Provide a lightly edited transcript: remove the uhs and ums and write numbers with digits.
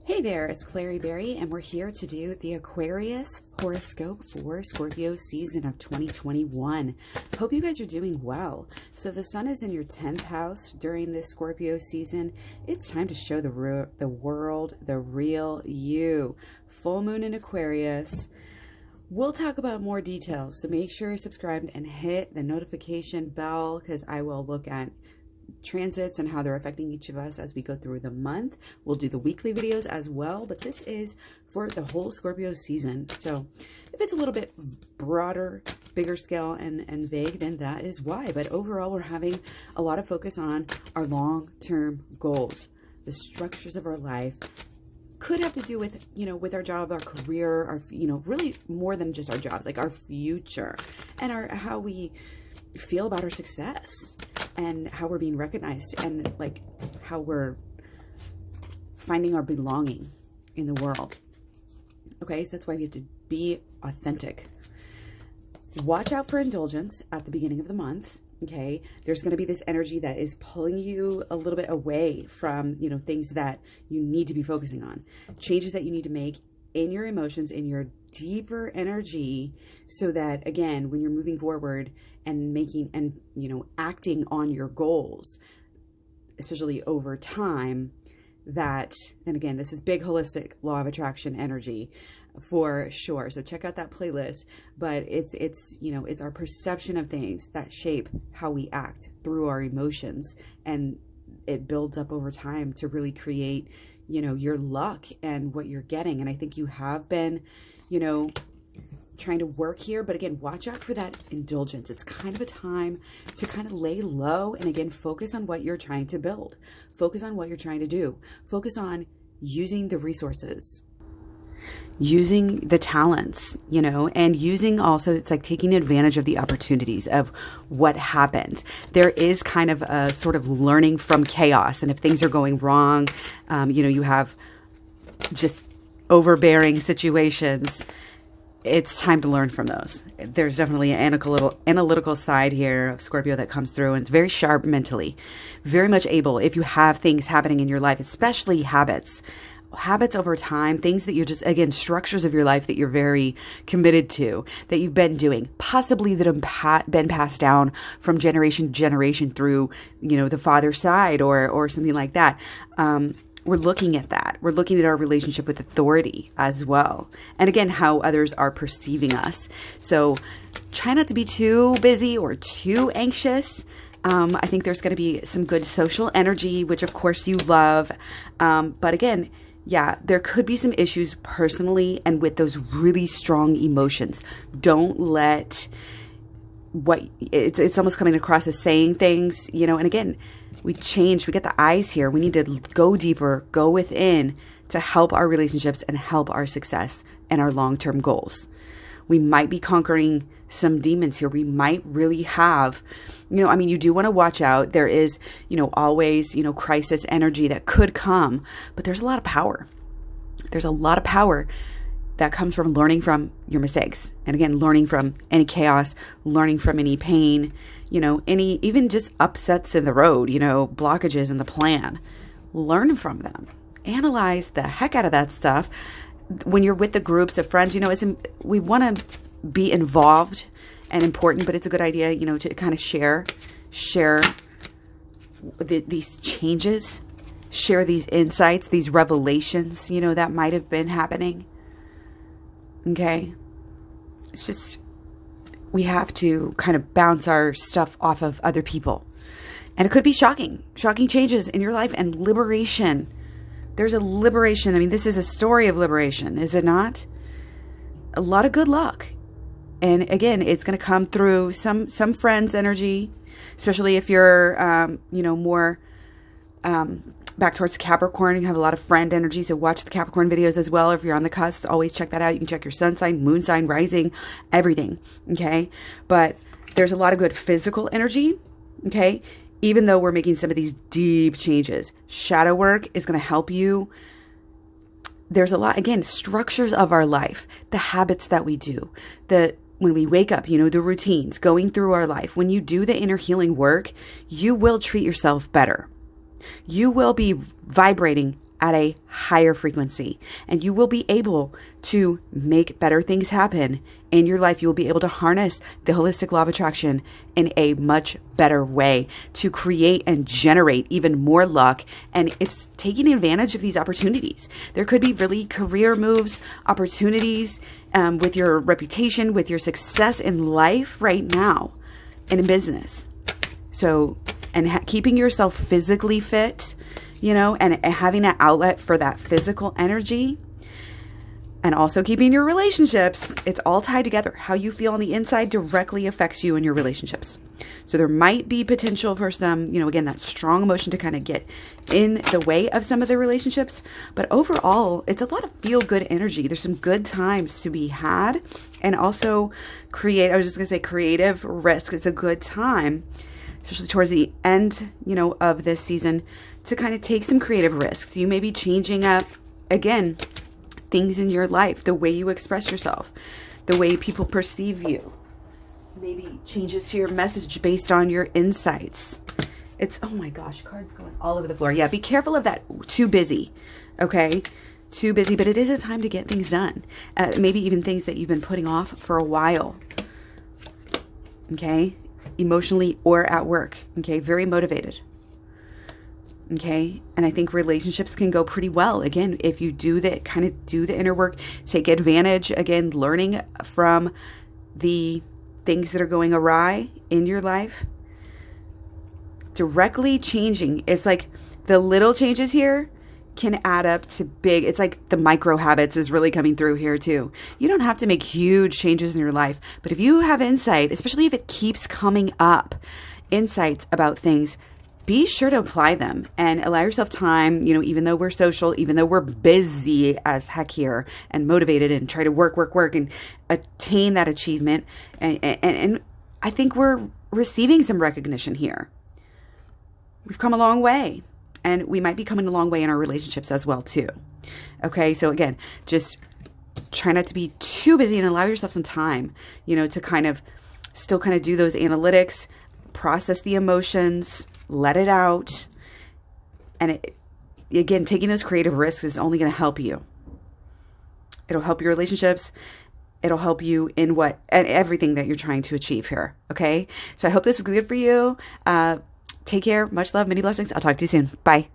Hey there, it's KlaireeBerry, and we're here to do the Aquarius Horoscope for Scorpio season of 2021. Hope you guys are doing well. So the sun is in your 10th house during this Scorpio season. It's time to show the world the real you. Full moon in Aquarius. We'll talk about more details, so make sure you're subscribed and hit the notification bell because I will look at transits and how they're affecting each of us as we go through the month. We'll do the weekly videos as well, but this is for the whole Scorpio season. So if it's a little bit broader, bigger scale and vague, then that is why. But overall, we're having a lot of focus on our long-term goals, the structures of our life. Could have to do with, with our job, our career, our, really more than just our jobs, like our future and how we feel about our success and how we're being recognized and like how we're finding our belonging in the world. Okay, so that's why we have to be authentic. Watch out for indulgence at the beginning of the month. Okay, there's going to be this energy that is pulling you a little bit away from, things that you need to be focusing on, changes that you need to make in your emotions, in your deeper energy, so that, again, when you're moving forward and making and, acting on your goals, especially over time, that, and again, this is big holistic law of attraction energy for sure. So check out that playlist, but it's our perception of things that shape how we act through our emotions, and it builds up over time to really create, your luck and what you're getting. And I think you have been, trying to work here, but again, watch out for that indulgence. It's kind of a time to kind of lay low and again, focus on what you're trying to build, focus on what you're trying to do, focus on using the resources, using the talents, and using also, it's like taking advantage of the opportunities of what happens. There is kind of a sort of learning from chaos. And if things are going wrong, you have just overbearing situations, it's time to learn from those. There's definitely an analytical side here of Scorpio that comes through, and it's very sharp mentally, very much able, if you have things happening in your life, especially habits over time, things that you're just, again, structures of your life that you're very committed to, that you've been doing, possibly that have been passed down from generation to generation through, the father side or something like that. We're looking at that. We're looking at our relationship with authority as well. And again, how others are perceiving us. So try not to be too busy or too anxious. I think there's going to be some good social energy, which of course you love. But again, yeah, there could be some issues personally and with those really strong emotions. Don't let it's almost coming across as saying things, and again, we get the eyes here. We need to go deeper, go within to help our relationships and help our success and our long-term goals. We might be conquering some demons here. We might really have, you do want to watch out. There is, always, crisis energy that could come, but there's a lot of power. There's a lot of power that comes from learning from your mistakes. And again, learning from any chaos, learning from any pain, any, even just upsets in the road, blockages in the plan. Learn from them. Analyze the heck out of that stuff. When you're with the groups of friends, we want to be involved and important, but it's a good idea, to kind of share these changes, share these insights, these revelations, that might have been happening. Okay. It's just, we have to kind of bounce our stuff off of other people. And it could be shocking changes in your life and liberation. There's a liberation. I mean, this is a story of liberation, is it not? A lot of good luck. And again, it's going to come through some friends' energy, especially if you're, more back towards Capricorn. You have a lot of friend energy, so watch the Capricorn videos as well. If you're on the cusp, always check that out. You can check your sun sign, moon sign, rising, everything, okay? But there's a lot of good physical energy, okay? Even though we're making some of these deep changes, shadow work is going to help you. There's a lot, again, structures of our life, the habits that we do, when we wake up, the routines going through our life. When you do the inner healing work, you will treat yourself better. You will be vibrating at a higher frequency, and you will be able to make better things happen in your life. You will be able to harness the holistic law of attraction in a much better way to create and generate even more luck. And it's taking advantage of these opportunities. There could be really career moves, opportunities with your reputation, with your success in life right now and in business. So, and keeping yourself physically fit, you know, and having an outlet for that physical energy, and also keeping your relationships, it's all tied together. How you feel on the inside directly affects you in your relationships. So there might be potential for some, you know, again, that strong emotion to kind of get in the way of some of the relationships. But overall, it's a lot of feel-good energy. There's some good times to be had. And also creative risk. It's a good time, especially towards the end, you know, of this season, to kind of take some creative risks. You may be changing up, again, things in your life, the way you express yourself, the way people perceive you, maybe changes to your message based on your insights. It's, oh my gosh, cards going all over the floor. Yeah, be careful of that too busy, okay? Too busy, but it is a time to get things done. Maybe even things that you've been putting off for a while, okay? Emotionally or at work, okay? Very motivated. Okay. And I think relationships can go pretty well. Again, if you do the inner work, take advantage, again, learning from the things that are going awry in your life, directly changing. It's like the little changes here can add up to big. It's like the micro habits is really coming through here too. You don't have to make huge changes in your life, but if you have insight, especially if it keeps coming up, insights about things, be sure to apply them and allow yourself time, you know, even though we're social, even though we're busy as heck here and motivated and try to work and attain that achievement. And I think we're receiving some recognition here. We've come a long way, and we might be coming a long way in our relationships as well too. Okay. So again, just try not to be too busy and allow yourself some time, you know, to still do those analytics, process the emotions, let it out. And again, taking those creative risks is only going to help you. It'll help your relationships. It'll help you in everything that you're trying to achieve here. Okay. So I hope this was good for you. Take care. Much love. Many blessings. I'll talk to you soon. Bye.